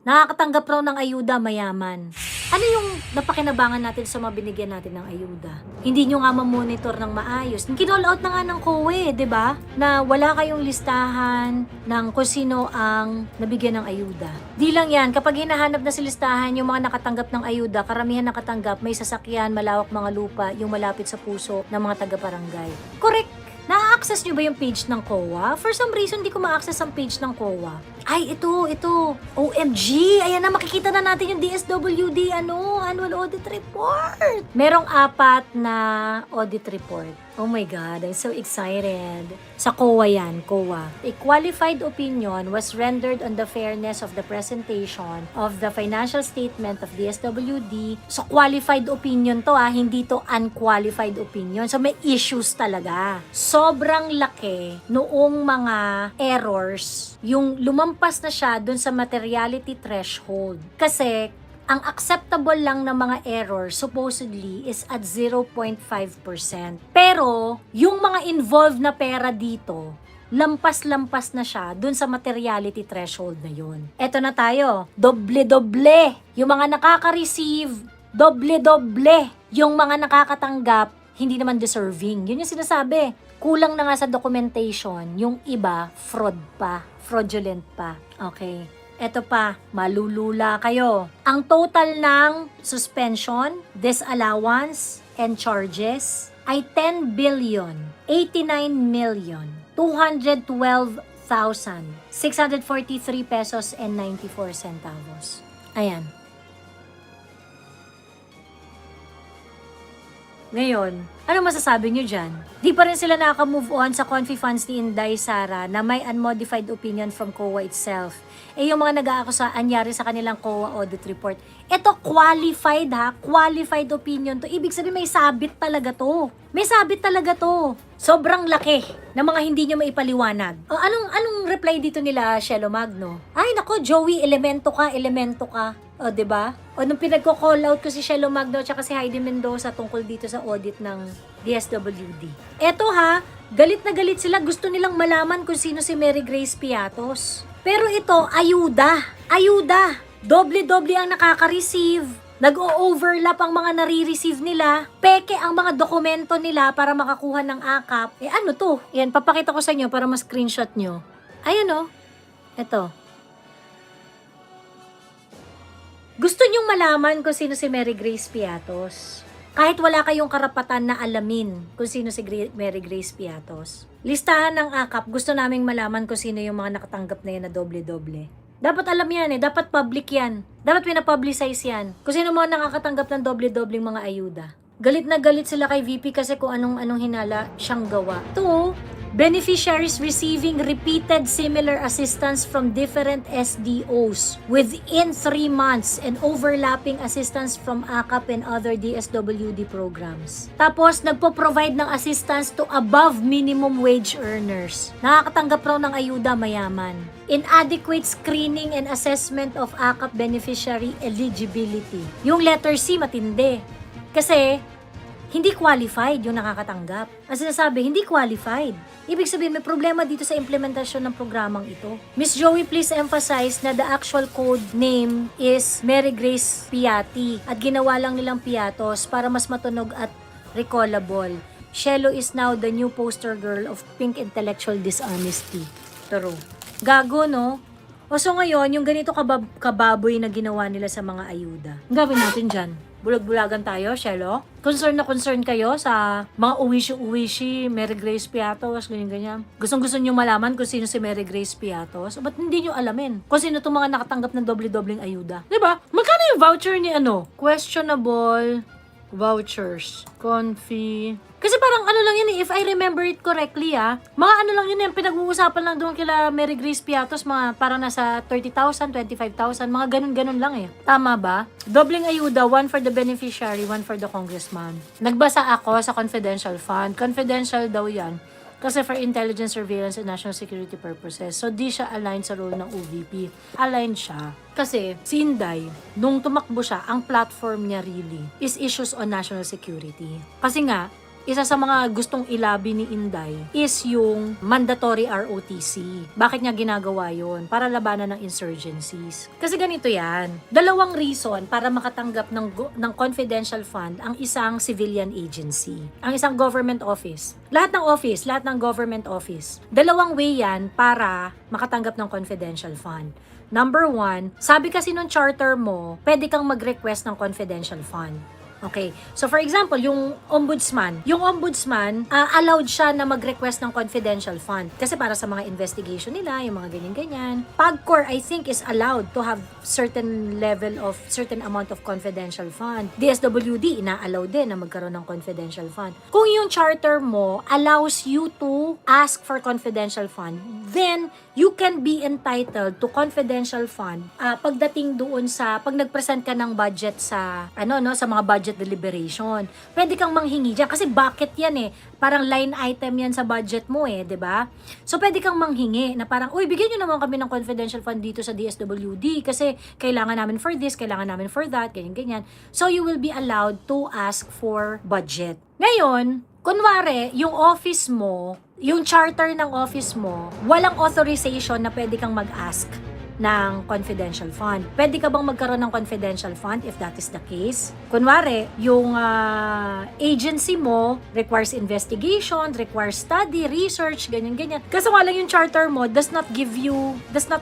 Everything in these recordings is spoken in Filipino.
Nakakatanggap raw ng ayuda, mayaman. Ano yung napakinabangan natin sa mabinigyan natin ng ayuda? Hindi nyo nga mamonitor ng maayos. Kinall out na nga ng COE, di ba? Na wala kayong listahan ng kung sino ang nabigyan ng ayuda. Di lang yan, kapag hinahanap na si listahan yung mga nakatanggap ng ayuda, karamihan nakatanggap, may sasakyan, malawak mga lupa, yung malapit sa puso ng mga taga-barangay. Correct! Na-access nyo ba yung page ng COA? For some reason, di ko ma-access ang page ng COA. Ay, ito. OMG! Ayan na, makikita na natin yung DSWD, Annual Audit Report. Merong 4 na audit report. Oh my God, I'm so excited. Sa COA yan, COA. A qualified opinion was rendered on the fairness of the presentation of the financial statement of DSWD. So, qualified opinion to hindi to unqualified opinion. So, may issues talaga. Sobrang laki noong mga errors, yung lumampas na siya dun sa materiality threshold. Kasi, ang acceptable lang ng mga error supposedly is at 0.5%. Pero, yung mga involved na pera dito, lampas-lampas na siya dun sa materiality threshold na yun. Eto na tayo, doble-doble. Yung mga nakaka-receive, doble-doble. Yung mga nakakatanggap, hindi naman deserving. Yun yung sinasabi. Kulang na nga sa documentation. Yung iba, fraudulent pa. Okay. Eto pa, malulula kayo. Ang total ng suspension, disallowance, and charges ay 10 billion, 89 million, 212,643 pesos and 94 centavos. Ayan. Ngayon, ano masasabi nyo dyan? Di pa rin sila nakaka-move on sa confi funds ni Inday Sara na may unmodified opinion from COA itself. Yung mga nag-aakusa, anyari sa kanilang COA audit report. Ito, qualified qualified opinion to. Ibig sabihin may sabit talaga to. May sabit talaga to. Sobrang laki ng mga hindi nyo maipaliwanag. Anong reply dito nila, Shelo Magno? Ay nako, Joey, elemento ka. O, diba? O, nung pinagko-call out ko si Shelo Magno at si Heidi Mendoza tungkol dito sa audit ng DSWD. Eto galit na galit sila. Gusto nilang malaman kung sino si Mary Grace Piatos. Pero ito, ayuda. Doble-doble ang nakaka-receive. Nag-o-overlap ang mga nare-receive nila. Peke ang mga dokumento nila para makakuha ng AKAP. Ano to? Yan, papakita ko sa inyo para ma-screenshot nyo. Ayan Ito. Gusto nyong malaman kung sino si Mary Grace Piatos. Kahit wala kayong karapatan na alamin kung sino si Mary Grace Piatos. Listahan ng AKAP, gusto naming malaman kung sino yung mga nakatanggap na yan na doble-doble. Dapat alam yan dapat public yan. Dapat pinapublicize yan. Kung sino mga nakakatanggap ng doble-dobleng mga ayuda. Galit na galit sila kay VP kasi kung anong hinala siyang gawa. Beneficiaries receiving repeated similar assistance from different SDOs within 3 months and overlapping assistance from AKAP and other DSWD programs. Tapos, nagpo-provide ng assistance to above minimum wage earners. Nakakatanggap raw ng ayuda, mayaman. Inadequate screening and assessment of AKAP beneficiary eligibility. Yung letter C, matindi. Kasi, hindi qualified yung nakakatanggap. Ang sinasabi, hindi qualified. Ibig sabihin, may problema dito sa implementasyon ng programang ito. Miss Joey, please emphasize na the actual code name is Mary Grace Piati at ginawa lang nilang Piatos para mas matunog at recallable. Shelo is now the new poster girl of pink intellectual dishonesty. Taro. Gago, no? O so ngayon, yung ganito kababoy na ginawa nila sa mga ayuda. Ang gawin natin dyan? Bulag-bulagan tayo, Shelo? Concern na concern kayo sa mga uwishi-uwishi, Mary Grace Piatos, ganyan-ganyan. Gustong-gusto nyo malaman kung sino si Mary Grace Piatos? Ba't hindi nyo alamin kung sino itong mga nakatanggap ng doble-dobleng ayuda? Diba? Magkano yung voucher ni Questionable vouchers. Confi. Kasi parang lang yun if I remember it correctly mga lang yun pinag-uusapan lang doon kila Mary Grace Piatos, mga parang nasa 30,000, 25,000, mga ganun-ganun lang Tama ba? Dobleng ayuda, one for the beneficiary, one for the congressman. Nagbasa ako sa confidential fund. Confidential daw yan. Kasi for intelligence, surveillance, and national security purposes. So, di siya aligned sa role ng OVP. Aligned siya. Kasi, si Inday, nung tumakbo siya, ang platform niya really is issues on national security. Kasi nga, isa sa mga gustong ilabi ni Inday is yung mandatory ROTC. Bakit niya ginagawa yon? Para labanan ng insurgencies. Kasi ganito yan. Dalawang reason para makatanggap ng confidential fund ang isang civilian agency. Ang isang government office. Lahat ng government office. Dalawang way yan para makatanggap ng confidential fund. Number one, sabi kasi nung charter mo, pwede kang mag-request ng confidential fund. Okay. So for example, yung ombudsman, allowed siya na mag-request ng confidential fund kasi para sa mga investigation nila, yung mga ganyan-ganyan. PAGCOR, I think, is allowed to have certain amount of confidential fund. DSWD, ina-allow din na magkaroon ng confidential fund. Kung yung charter mo allows you to ask for confidential fund, then you can be entitled to confidential fund pagdating doon pag nag-present ka ng budget sa mga budget deliberation. Pwede kang manghingi diyan kasi bucket yan parang line item yan sa budget mo 'di ba? So pwede kang manghingi na parang, uy, bigyan niyo naman kami ng confidential fund dito sa DSWD kasi kailangan namin for this, kailangan namin for that, ganyan. So you will be allowed to ask for budget. Ngayon, kunwari, yung office mo, yung charter ng office mo, walang authorization na pwede kang mag-ask ng confidential fund. Pwede ka bang magkaroon ng confidential fund if that is the case? Kunwari, yung agency mo requires investigation, requires study, research, ganyan-ganyan. Kasi nga lang yung charter mo does not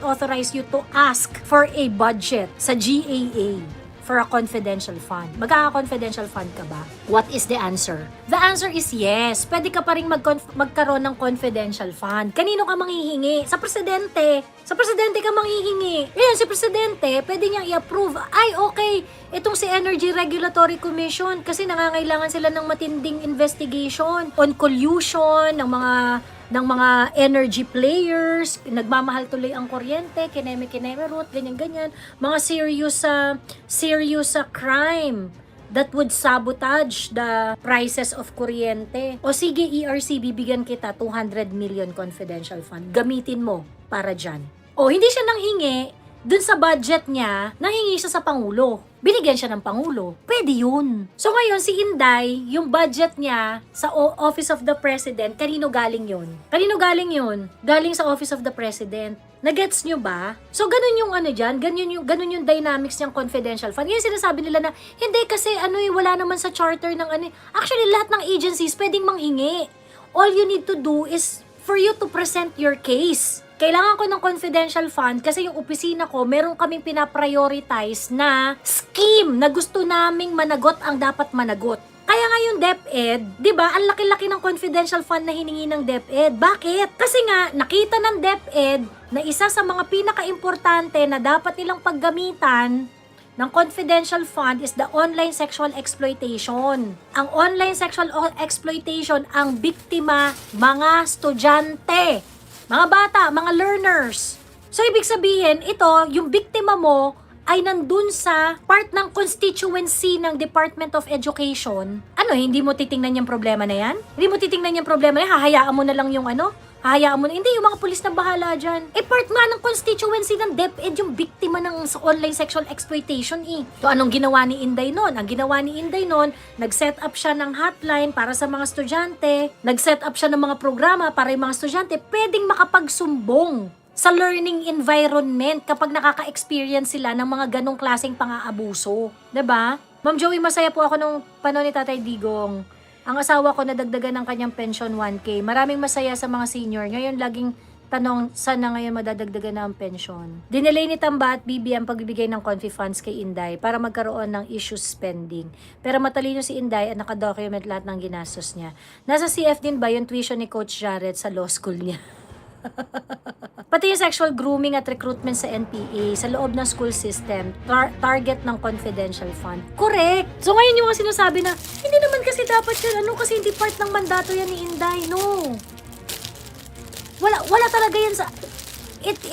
authorize you to ask for a budget sa GAA for a confidential fund. Magkaka-confidential fund ka ba? What is the answer? The answer is yes. Pwede ka pa rin magkaroon ng confidential fund. Kanino ka manghihingi? Sa presidente. Sa presidente ka manghihingi. Ngayon, si presidente, pwede niyang i-approve. Ay, okay, itong si Energy Regulatory Commission kasi nangangailangan sila ng matinding investigation on collusion ng mga energy players, nagmamahal tuloy ang kuryente, kineme route, ganyan-ganyan, mga serious crime that would sabotage the prices of kuryente. O sige, ERC, bibigyan kita 200 million confidential fund. Gamitin mo para dyan. O hindi siya nanghingi, dun sa budget niya, nanghingi siya sa Pangulo. Binigyan siya ng Pangulo. Pwede yun. So ngayon, si Inday, yung budget niya sa Office of the President, kanino galing yun? Kanino galing yun? Galing sa Office of the President. Nagets nyo ba? So ganun yung dyan, ganun yung dynamics niyang confidential fund. Yan sinasabi nila na, hindi kasi wala naman sa charter ng Actually, lahat ng agencies pwedeng manghingi. All you need to do is for you to present your case. Kailangan ko ng confidential fund kasi yung opisina ko, meron kaming pinaprioritize na scheme na gusto naming managot ang dapat managot. Kaya nga yung DepEd, di ba, ang laki-laki ng confidential fund na hiningi ng DepEd. Bakit? Kasi nga, nakita ng DepEd na isa sa mga pinaka-importante na dapat nilang paggamitan ng confidential fund is the online sexual exploitation. Ang online sexual exploitation, ang biktima, mga estudyante, mga bata, mga learners. So, ibig sabihin, ito, yung biktima mo ay nandun sa part ng constituency ng Department of Education. Hindi mo titingnan yung problema na yan? Hindi mo titingnan yung problema na yan? Hahayaan mo na lang yung Hahayaan mo na. Hindi, yung mga pulis na bahala dyan. Part nga ng constituency ng DepEd yung biktima ng online sexual exploitation So, anong ginawa ni Inday nun? Ang ginawa ni Inday nun, nag-set up siya ng hotline para sa mga estudyante, nag-set up siya ng mga programa para yung mga estudyante pwedeng makapagsumbong sa learning environment kapag nakaka-experience sila ng mga ganong klaseng pang-aabuso. 'Di ba? Ma'am Joey, masaya po ako nung panahon ni Tatay Digong. Ang asawa ko nadagdagan ng kanyang pension 1K. Maraming masaya sa mga senior. Ngayon laging tanong, sana ngayon madadagdagan na ang pension. Dinelay ni Tamba at Bibi ang pagbibigay ng confi funds kay Inday para magkaroon ng issue spending. Pero matalino si Inday at nakadocument lahat ng ginastos niya. Nasa CF din ba yung tuition ni Coach Jared sa law school niya? Pati yung sexual grooming at recruitment sa NPA sa loob ng school system, target ng confidential fund. Correct! So ngayon yung sinasabi na, hindi naman kasi dapat yan, kasi hindi part ng mandato yan ni Inday. No! Wala talaga yan sa... It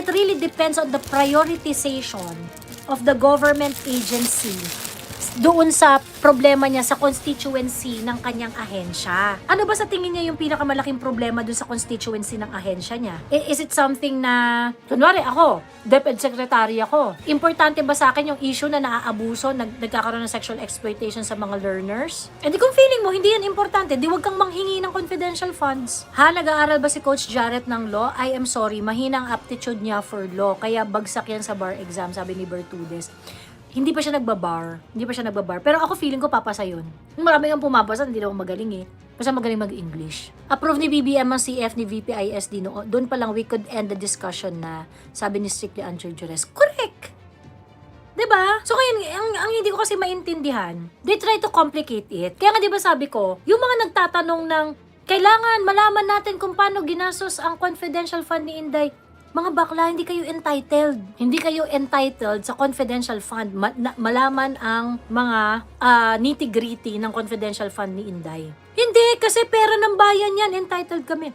really depends on the prioritization of the government agency doon sa problema niya sa constituency ng kanyang ahensya. Ano ba sa tingin niya yung pinakamalaking problema doon sa constituency ng ahensya niya? Is it something na, kunwari ako, DepEd Secretary ako, importante ba sa akin yung issue na naaabuso, nagkakaroon ng sexual exploitation sa mga learners? E di kung feeling mo, hindi yan importante, di wag kang manghingi ng confidential funds. Ha, nag-aaral ba si Coach Jarrett ng law? I am sorry, mahina ang aptitude niya for law, kaya bagsak yan sa bar exam, sabi ni Bertudes. Hindi pa siya nagbabar. Pero ako feeling ko papasa yun. Marami ang pumapasa, hindi naman magaling eh. Basta magaling mag-English. Approve ni BBM ang CF ni VPISD no. Doon pa lang we could end the discussion na sabi ni Strictly Unfair Jurors. Correct! 'Di ba? So ngayon, ang hindi ko kasi maintindihan, they try to complicate it. Kaya nga 'di ba sabi ko, yung mga nagtatanong ng kailangan malaman natin kung paano ginastos ang confidential fund ni Inday. Mga bakla, hindi kayo entitled. Hindi kayo entitled sa confidential fund. Malaman ang mga nitty-gritty ng confidential fund ni Inday. Hindi, kasi pera ng bayan yan. Entitled kami.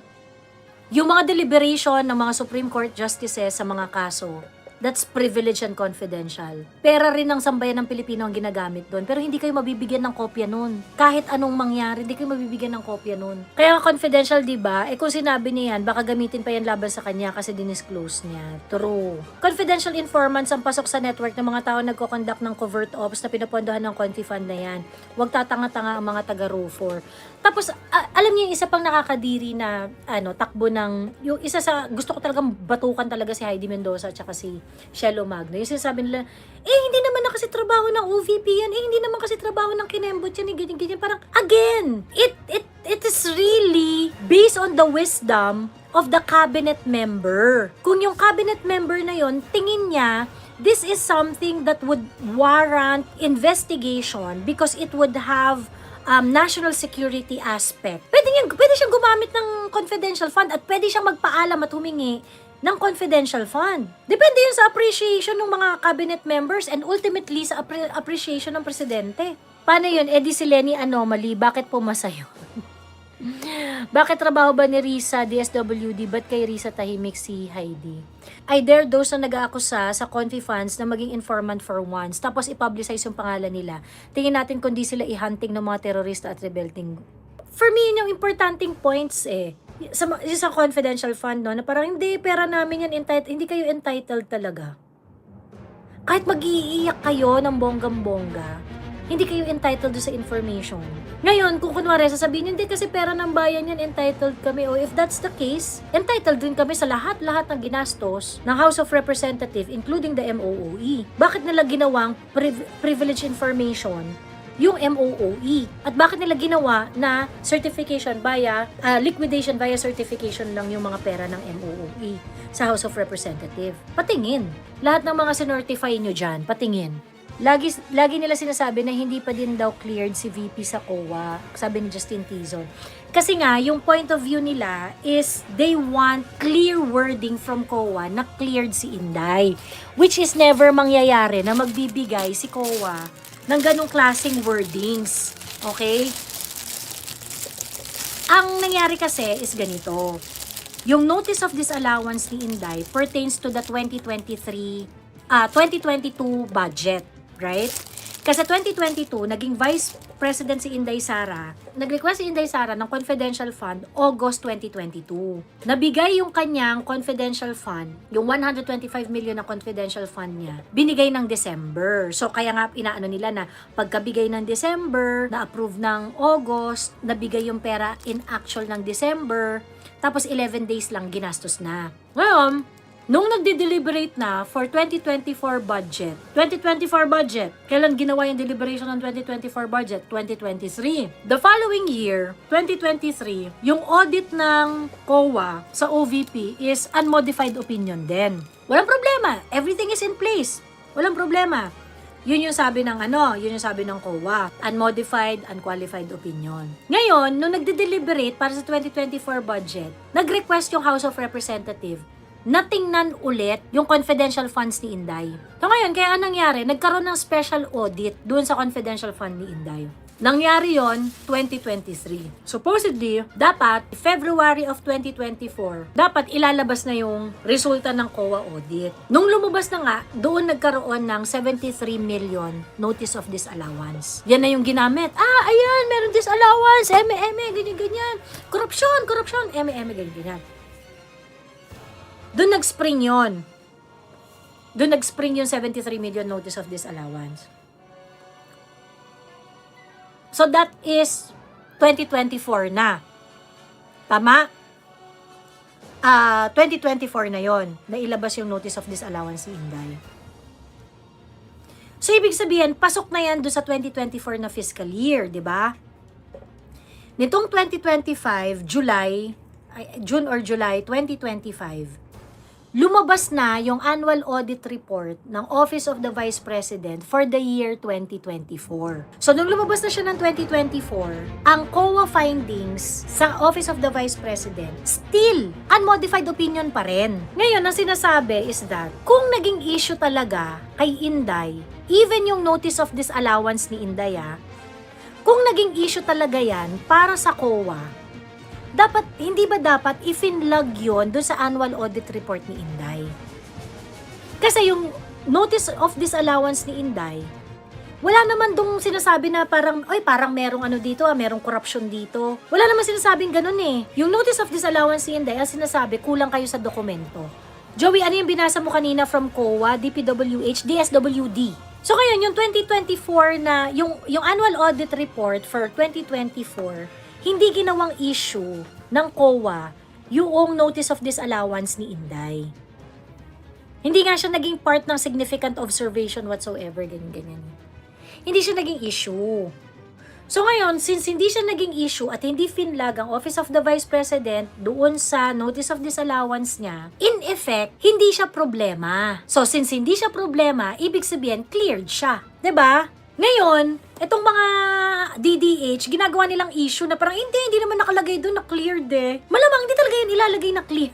Yung mga deliberation ng mga Supreme Court Justices sa mga kaso, that's privilege and confidential. Pera rin ng sambayan ng Pilipino ang ginagamit doon. Pero hindi kayo mabibigyan ng kopya nun. Kahit anong mangyari, hindi kayo mabibigyan ng kopya nun. Kaya confidential, di ba? Kung sinabi niya yan, baka gamitin pa yan laban sa kanya kasi dinisclose niya. True. Confidential informants ang pasok sa network ng mga tao nagko-conduct ng covert ops na pinapondohan ng Confi Fund na yan. Huwag tatanga-tanga ang mga taga-ROFOR. Tapos, alam niyo yung isa pang nakakadiri na takbo ng, yung isa sa, gusto ko talagang batukan talaga si Heidi Mendoza at saka si Shelo Magno. Yung sinasabi nila, hindi naman na kasi trabaho ng OVP yan, hindi naman kasi trabaho ng kinembot yan, ganyan. Parang, again, it is really based on the wisdom of the cabinet member. Kung yung cabinet member na yon tingin niya, this is something that would warrant investigation because it would have national security aspect. Pwede siyang gumamit ng confidential fund at pwede siyang magpaalam at humingi ng confidential fund. Depende yun sa appreciation ng mga cabinet members and ultimately sa appreciation ng presidente. Paano yun? Di si Lenny anomaly, bakit pumasa yun? Bakit trabaho ba ni Risa, DSWD, ba't kay Risa tahimik si Heidi? I dare those na nag-aakusa sa Confi funds na maging informant for once, tapos i-publicize yung pangalan nila. Tingin natin kung di sila i-hunting ng mga terorista at rebelting. For me, yun yung importanting points sa confidential fund, no, na parang hindi, pera namin yan, hindi kayo entitled talaga. Kahit mag-iiyak kayo ng bonggang-bongga, hindi kayo entitled sa information. Ngayon, kung kunwari sasabihin, hindi kasi pera ng bayan yan, entitled kami. O if that's the case, entitled din kami sa lahat-lahat ng ginastos ng House of Representatives, including the MOOE. Bakit nila ginawang privilege information yung MOOE? At bakit nila ginawa na certification via, liquidation via certification lang yung mga pera ng MOOE sa House of Representatives? Patingin. Lahat ng mga sinortify nyo dyan, patingin. Lagi nila sinasabi na hindi pa din daw cleared si VP sa COA, sabi ni Justin Tizon. Kasi nga, yung point of view nila is they want clear wording from COA na cleared si Inday. Which is never mangyayari na magbibigay si COA ng ganong klaseng wordings. Okay? Ang nangyari kasi is ganito. Yung notice of disallowance ni Inday pertains to the 2022 budget. Right? Kasi 2022, naging Vice President si Inday Sara. Nag-request si Inday Sara ng confidential fund August 2022. Nabigay yung kanyang confidential fund, yung 125 million na confidential fund niya, binigay ng December. So kaya nga inaano nila na pagkabigay ng December, na-approve ng August, nabigay yung pera in actual ng December, tapos 11 days lang ginastos na. Ngayon, nung nagde-deliberate na for 2024 budget, kailan ginawa yung deliberation ng 2024 budget? 2023. The following year, 2023, yung audit ng COA sa OVP is unmodified opinion din. Walang problema. Everything is in place. Walang problema. Yun yung sabi ng COA. Unmodified, unqualified opinion. Ngayon, nung nagde-deliberate para sa 2024 budget, nag-request yung House of Representatives na tingnan ulit yung confidential funds ni Inday. So ngayon, kaya anong nangyari? Nagkaroon ng special audit doon sa confidential fund ni Inday. Nangyari yon 2023. Supposedly, dapat February of 2024, dapat ilalabas na yung resulta ng COA audit. Nung lumabas na nga, doon nagkaroon ng 73 million notice of disallowance. Yan na yung ginamit. Ayan, meron disallowance, ganyan-ganyan. Corruption, ganyan-ganyan. Doon nag-spring yon. Doon nag-spring yung 73 million notice of disallowance. So that is 2024 na. Tama? 2024 na yon na ilabas yung notice of disallowance ni Inday. So ibig sabihin, pasok na yan doon sa 2024 na fiscal year, di ba? Nitong 2025, June or July 2025, lumabas na yung annual audit report ng Office of the Vice President for the year 2024. So, nung lumabas na siya ng 2024, ang COA findings sa Office of the Vice President, still, unmodified opinion pa rin. Ngayon, ang sinasabi is that, kung naging issue talaga kay Inday, even yung notice of disallowance ni Inday, kung naging issue talaga yan para sa COA, hindi ba dapat i-finlog yun doon sa annual audit report ni Inday? Kasi yung notice of disallowance ni Inday, wala naman dong sinasabi na parang merong dito, merong corruption dito. Wala naman sinasabing ganun eh. Yung notice of disallowance ni Inday, ang sinasabi, kulang kayo sa dokumento. Joey, ano yung binasa mo kanina from COA, DPWH, DSWD? So ngayon, yung 2024 na, yung annual audit report for 2024, hindi ginawang issue ng COA yung notice of disallowance ni Inday. Hindi nga siya naging part ng significant observation whatsoever, ganyan-ganyan. Hindi siya naging issue. So ngayon, since hindi siya naging issue at hindi finlag ang Office of the Vice President doon sa notice of disallowance niya, in effect, hindi siya problema. So since hindi siya problema, ibig sabihin, cleared siya. 'Di ba? Ngayon, itong mga DDH, ginagawa nilang issue na parang hindi naman nakalagay doon na cleared eh. Malamang hindi talaga yan ilalagay na clear.